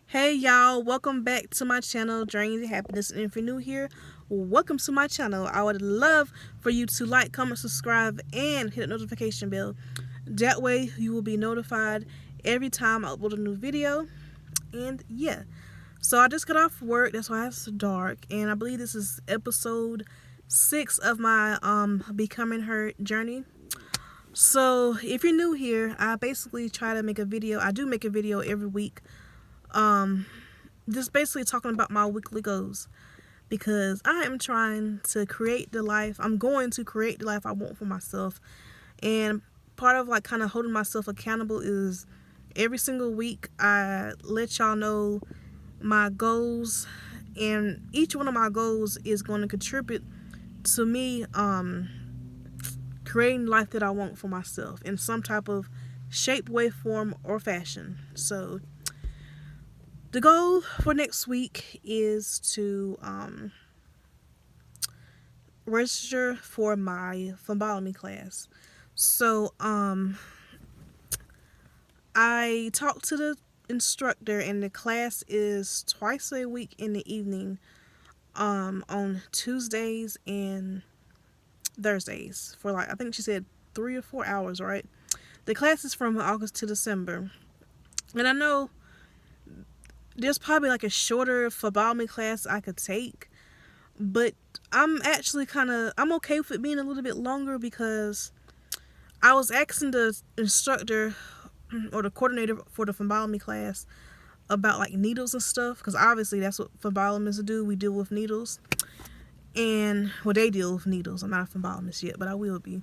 Hey y'all, welcome back to my channel, Journey to Happiness. And if you're new here, welcome to my channel. I would love for you to like, comment, subscribe, and hit the notification bell. That way you will be notified every time I upload a new video. And yeah, so I just got off work, that's why it's dark. And I believe this is episode 6 of my Becoming Her journey. So if you're new here, I basically try to make a video. I do make a video every week. Just basically talking about my weekly goals, because I am trying to create the life, I'm going to create the life I want for myself. And part of like kind of holding myself accountable is every single week I let y'all know my goals, and each one of my goals is going to contribute to me creating the life that I want for myself in some type of shape, way, form, or fashion. So the goal for next week is to register for my phlebotomy class. So I talked to the instructor, and the class is twice a week in the evening, on Tuesdays and Thursdays, for like, I think she said 3 or 4 hours, right? The class is from August to December. And I know there's probably like a shorter phlebotomy class I could take, but I'm actually I'm okay with it being a little bit longer, because I was asking the instructor or the coordinator for the phlebotomy class about like needles and stuff, because obviously that's what phlebotomists do. We deal with needles, and well, they deal with needles. I'm not a phlebotomist yet, but I will be.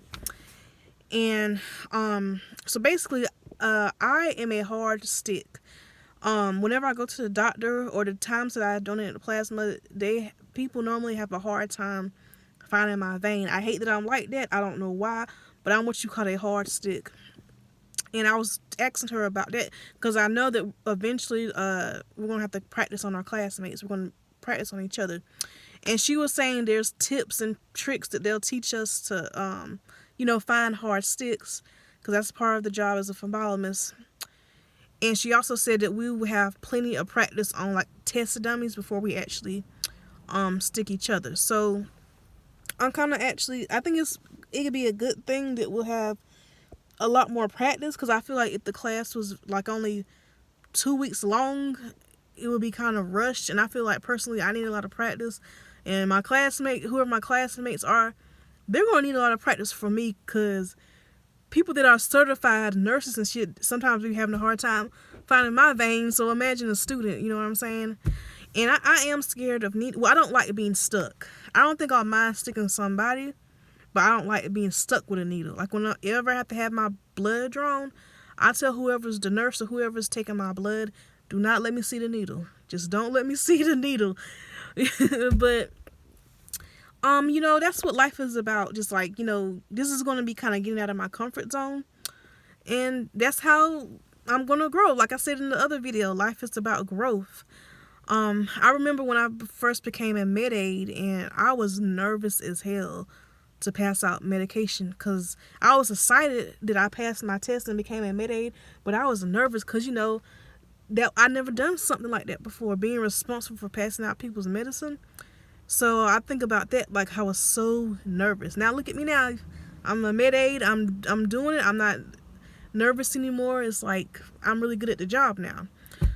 And so basically, I am a hard stick. Whenever I go to the doctor, or the times that I donate the plasma, people normally have a hard time finding my vein. I hate that I'm like that. I don't know why, but I'm what you call a hard stick. And I was asking her about that, because I know that eventually we're going to have to practice on our classmates. We're going to practice on each other. And she was saying there's tips and tricks that they'll teach us to, find hard sticks, because that's part of the job as a phlebotomist. And she also said that we will have plenty of practice on like test dummies before we actually stick each other. So I'm I think it could be a good thing that we'll have a lot more practice, because I feel like if the class was like only 2 weeks long, it would be kind of rushed. And I feel like personally I need a lot of practice, and whoever my classmates are, they're going to need a lot of practice from me, because people that are certified nurses and shit sometimes be having a hard time finding my veins. So imagine a student, you know what I'm saying? And I am scared of needle. Well, I don't like being stuck. I don't think I'll mind sticking somebody, but I don't like being stuck with a needle. Like whenever I have to have my blood drawn, I tell whoever's the nurse or whoever's taking my blood, do not let me see the needle. Just don't let me see the needle. But that's what life is about. Just like, this is going to be kind of getting out of my comfort zone. And that's how I'm going to grow. Like I said in the other video, life is about growth. I remember when I first became a med aid, and I was nervous as hell to pass out medication, because I was excited that I passed my test and became a med aid, but I was nervous because, that I never done something like that before, being responsible for passing out people's medicine. So I think about that, like I was so nervous. Now look at me now. I'm a med aid. I'm doing it. I'm not nervous anymore. It's like I'm really good at the job now.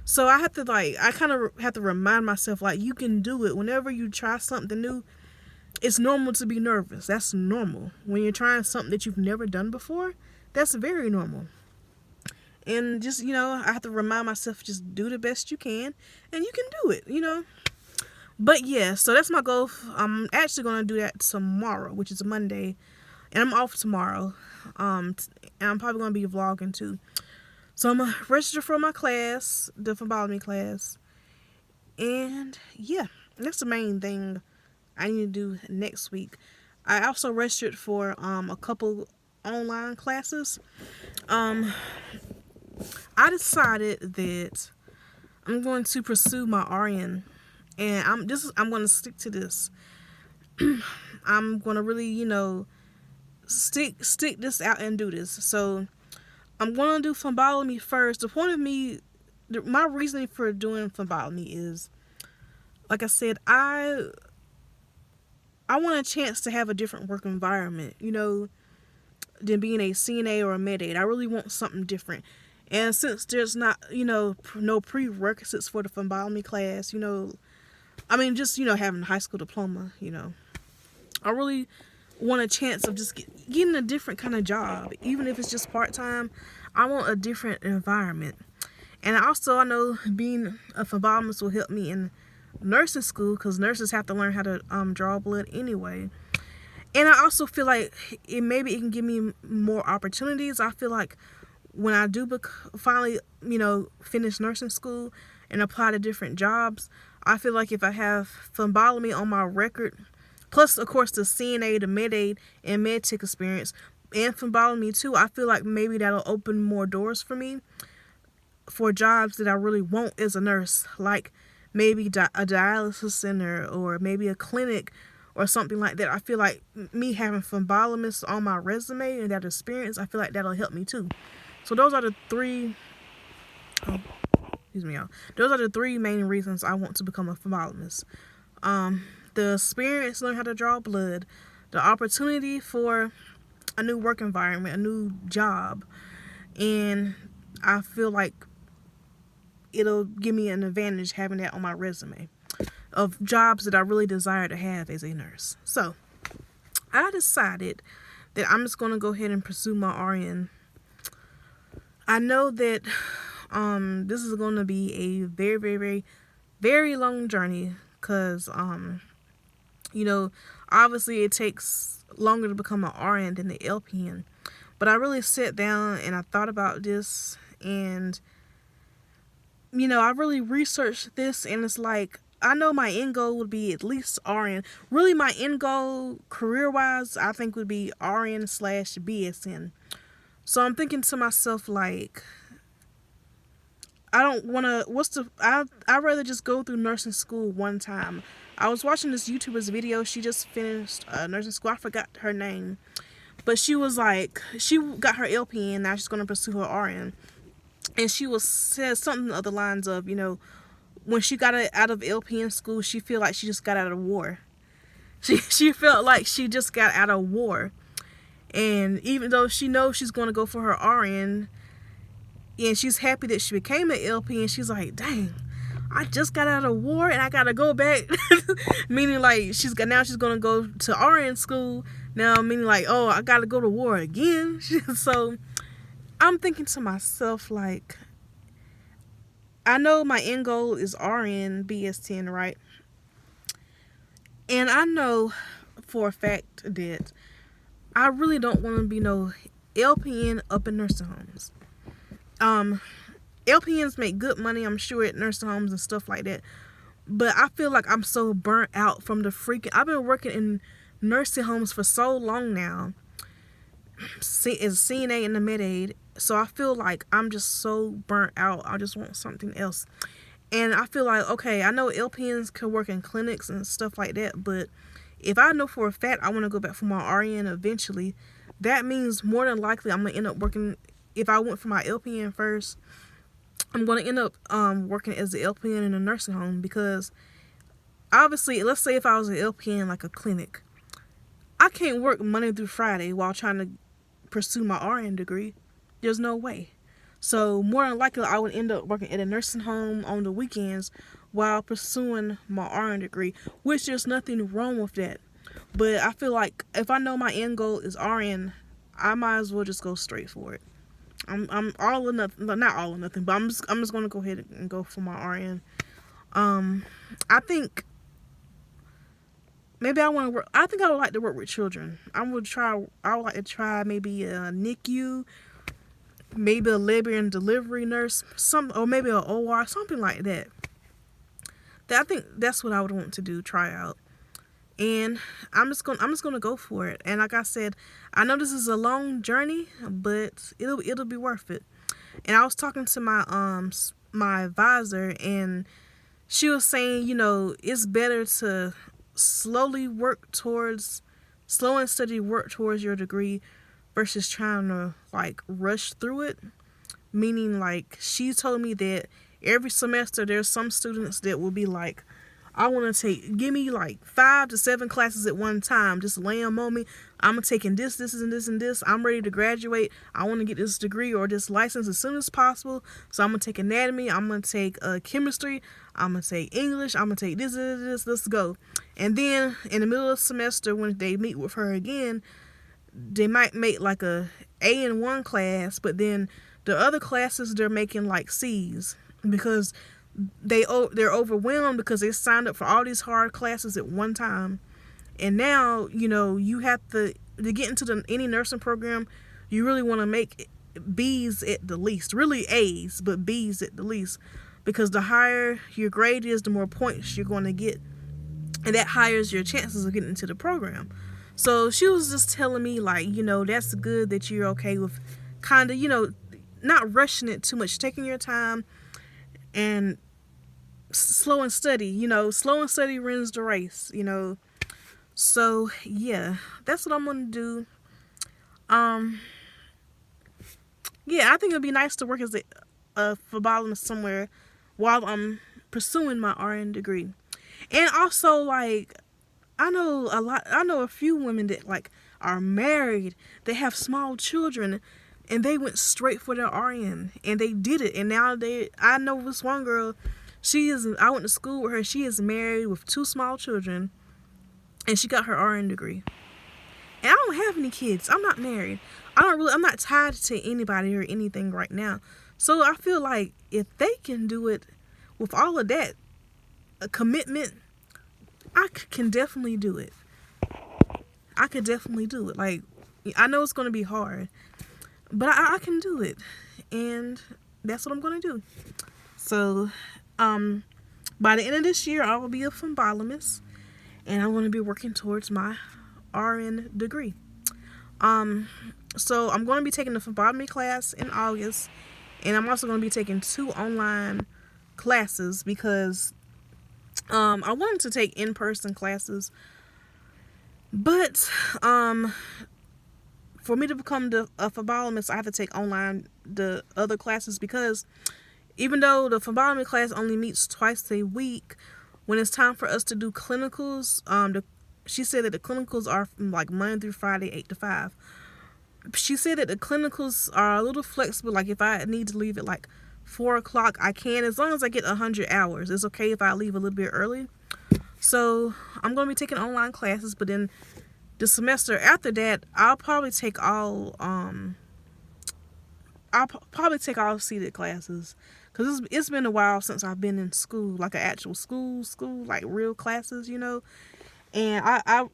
So I kind of have to remind myself, like, you can do it. Whenever you try something new, it's normal to be nervous. That's normal. When you're trying something that you've never done before, that's very normal. And just, I have to remind myself, just do the best you can, and you can do it. But yeah, so that's my goal. I'm actually going to do that tomorrow, which is a Monday, and I'm off tomorrow. And I'm probably going to be vlogging too. So I'm going to register for my class, the phlebotomy class. And yeah, that's the main thing I need to do next week. I also registered for a couple online classes. I decided that I'm going to pursue my RN, and I'm going to stick to this. I'm going to really, stick this out and do this. So I'm going to do phlebotomy first. The point of me my reasoning for doing phlebotomy is, like I said, I want a chance to have a different work environment, than being a CNA or a med aid. I really want something different. And since there's not, no prerequisites for the phlebotomy class, I mean, just, having a high school diploma, I really want a chance of just getting a different kind of job. Even if it's just part-time, I want a different environment. And I know being a phlebotomist will help me in nursing school, because nurses have to learn how to draw blood anyway. And I also feel like maybe it can give me more opportunities. I feel like when I do finally, finish nursing school and apply to different jobs, I feel like if I have phlebotomy on my record, plus, of course, the CNA, the med aid, and med tech experience, and phlebotomy too, I feel like maybe that'll open more doors for me for jobs that I really want as a nurse, like maybe a dialysis center or maybe a clinic or something like that. I feel like me having phlebotomists on my resume and that experience, I feel like that'll help me too. So those are the three, excuse me, y'all. Those are the three main reasons I want to become a phlebotomist. The experience, learn how to draw blood, the opportunity for a new work environment, a new job, and I feel like it'll give me an advantage having that on my resume of jobs that I really desire to have as a nurse. So I decided that I'm just going to go ahead and pursue my RN. I know that this is going to be a very, very, very, very long journey, because obviously it takes longer to become an RN than the LPN. But I really sat down and I thought about this, and I really researched this, and it's like, I know my end goal would be at least RN. Really, my end goal, career-wise, I think would be RN/BSN. So I'm thinking to myself, like, I don't want to, I'd rather just go through nursing school one time. I was watching this YouTuber's video. She just finished nursing school. I forgot her name. But she was like, she got her LPN, now she's going to pursue her RN. And she said something along the lines of, when she got out of LPN school, she felt like she just got out of war. She felt like she just got out of war. And even though she knows she's going to go for her RN, and she's happy that she became an LPN, she's like, dang, I just got out of war and I got to go back. Meaning like now she's going to go to RN school. Now meaning like, oh, I got to go to war again. So I'm thinking to myself, like, I know my end goal is RN BS10, right? And I know for a fact that I really don't want to be no LPN up in nursing homes. LPNs make good money, I'm sure, at nursing homes and stuff like that. But I feel like I'm so burnt out from the freaking... I've been working in nursing homes for so long now as a CNA and a med aid. So I feel like I'm just so burnt out. I just want something else. And I feel like, okay, I know LPNs can work in clinics and stuff like that, but if I know for a fact I want to go back for my RN eventually, that means more than likely I'm going to end up working... If I went for my LPN first, I'm going to end up working as an LPN in a nursing home, because obviously, let's say if I was an LPN like a clinic, I can't work Monday through Friday while trying to pursue my RN degree. There's no way. So more than likely, I would end up working at a nursing home on the weekends while pursuing my RN degree, which there's nothing wrong with that. But I feel like if I know my end goal is RN, I might as well just go straight for it. I'm all or nothing, not all or nothing, but I'm just gonna go ahead and go for my RN. I think maybe I want to work. I think I would like to work with children. I would like to try maybe a NICU, maybe a labor and delivery nurse, or maybe an OR, something like that. I think that's what I would want to do. Try out. And I'm just gonna go for it. And like I said, I know this is a long journey, but it'll be worth it. And I was talking to my advisor, and she was saying, it's better to slow and steady work towards your degree versus trying to like rush through it. Meaning, like, she told me that every semester there's some students that will be like, I want to give me like 5 to 7 classes at one time. Just lay them on me. I'm taking this, and this, and this. I'm ready to graduate. I want to get this degree or this license as soon as possible. So I'm going to take anatomy. I'm going to take chemistry. I'm going to take English. I'm going to take this. Let's go. And then in the middle of the semester, when they meet with her again, they might make like a A in one class, but then the other classes they're making like C's because they're overwhelmed because they signed up for all these hard classes at one time. And now, you have to get into any nursing program, you really want to make B's at the least. Really A's, but B's at the least. Because the higher your grade is, the more points you're going to get. And that higher your chances of getting into the program. So she was just telling me, like, that's good that you're okay with kind of, not rushing it too much, taking your time and slow and steady. Slow and steady wins the race, So, yeah, that's what I'm going to do. Yeah, I think it'd be nice to work as a phlebotomist somewhere while I'm pursuing my RN degree. And also, like, I know a few women that, like, are married, they have small children, and they went straight for their RN, and they did it. And now I know this one girl, I went to school with her, she is married with 2 small children, and she got her RN degree. And I don't have any kids. I'm not married. I'm not tied to anybody or anything right now. So I feel like if they can do it with all of that commitment, I can definitely do it. I could definitely do it. Like, I know it's going to be hard, but I can do it. And that's what I'm going to do. So, by the end of this year, I will be a phlebotomist, and I'm going to be working towards my RN degree. So I'm going to be taking the phlebotomy class in August, and I'm also going to be taking 2 online classes because I wanted to take in-person classes, but for me to become a phlebotomist, I have to take online the other classes because even though the phlebotomy class only meets twice a week, when it's time for us to do clinicals, she said that the clinicals are from like Monday through Friday, 8 to 5. She said that the clinicals are a little flexible. Like if I need to leave at like 4 o'clock, I can, as long as I get 100 hours. It's okay if I leave a little bit early. So I'm going to be taking online classes, but then the semester after that, I'll probably take all seated classes. Because it's been a while since I've been in school, like an actual school, like real classes, And I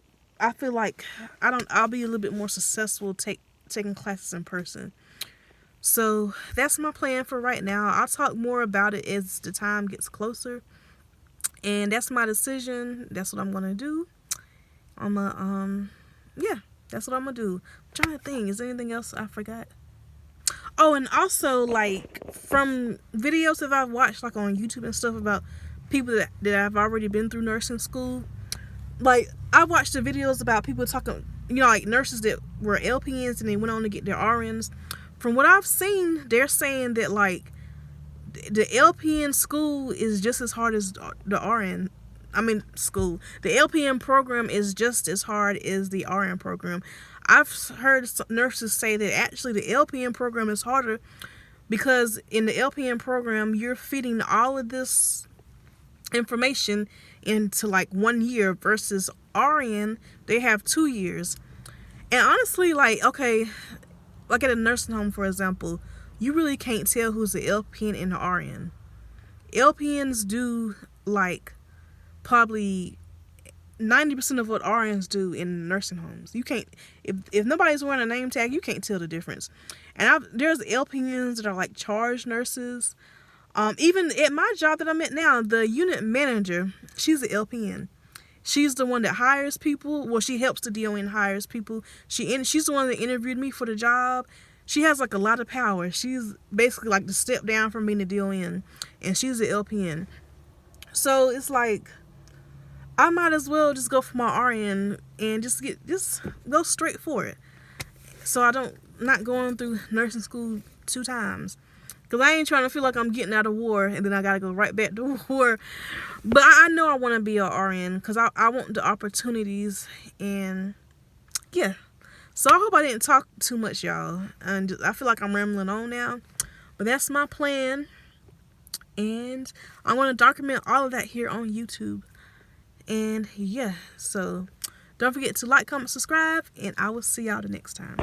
feel like I'll be a little bit more successful taking classes in person. So that's my plan for right now. I'll talk more about it as the time gets closer. And that's my decision. That's what I'm going to do. That's what I'm going to do. I'm trying to think. Is there anything else I forgot? Oh, and also, like, from videos that I've watched, like, on YouTube and stuff about people that have already been through nursing school, like, I watched the videos about people talking, like, nurses that were LPNs and they went on to get their RNs. From what I've seen, they're saying that, like, the LPN school is just as hard as the RN. School. The LPN program is just as hard as the RN program. I've heard nurses say that actually the LPN program is harder because in the LPN program, you're feeding all of this information into like 1 year versus RN, they have 2 years. And honestly, like, okay, like at a nursing home, for example, you really can't tell who's the LPN and the RN. LPNs do like probably 90% of what RNs do in nursing homes. You can't, if nobody's wearing a name tag, you can't tell the difference. And there's LPNs that are like charge nurses. Even at my job that I'm at now, the unit manager, she's an LPN. She's the one that hires people. Well, she helps the DON hires people. She's the one that interviewed me for the job. She has like a lot of power. She's basically like the step down from being a DON, and she's an LPN. So it's like, I might as well just go for my RN and just go straight for it. So I not going through nursing school 2 times. Because I ain't trying to feel like I'm getting out of war and then I got to go right back to war. But I know I want to be a RN because I want the opportunities. And yeah. So I hope I didn't talk too much, y'all. And I feel like I'm rambling on now. But that's my plan. And I'm going to document all of that here on YouTube. And yeah, so don't forget to like, comment, subscribe, and I will see y'all the next time.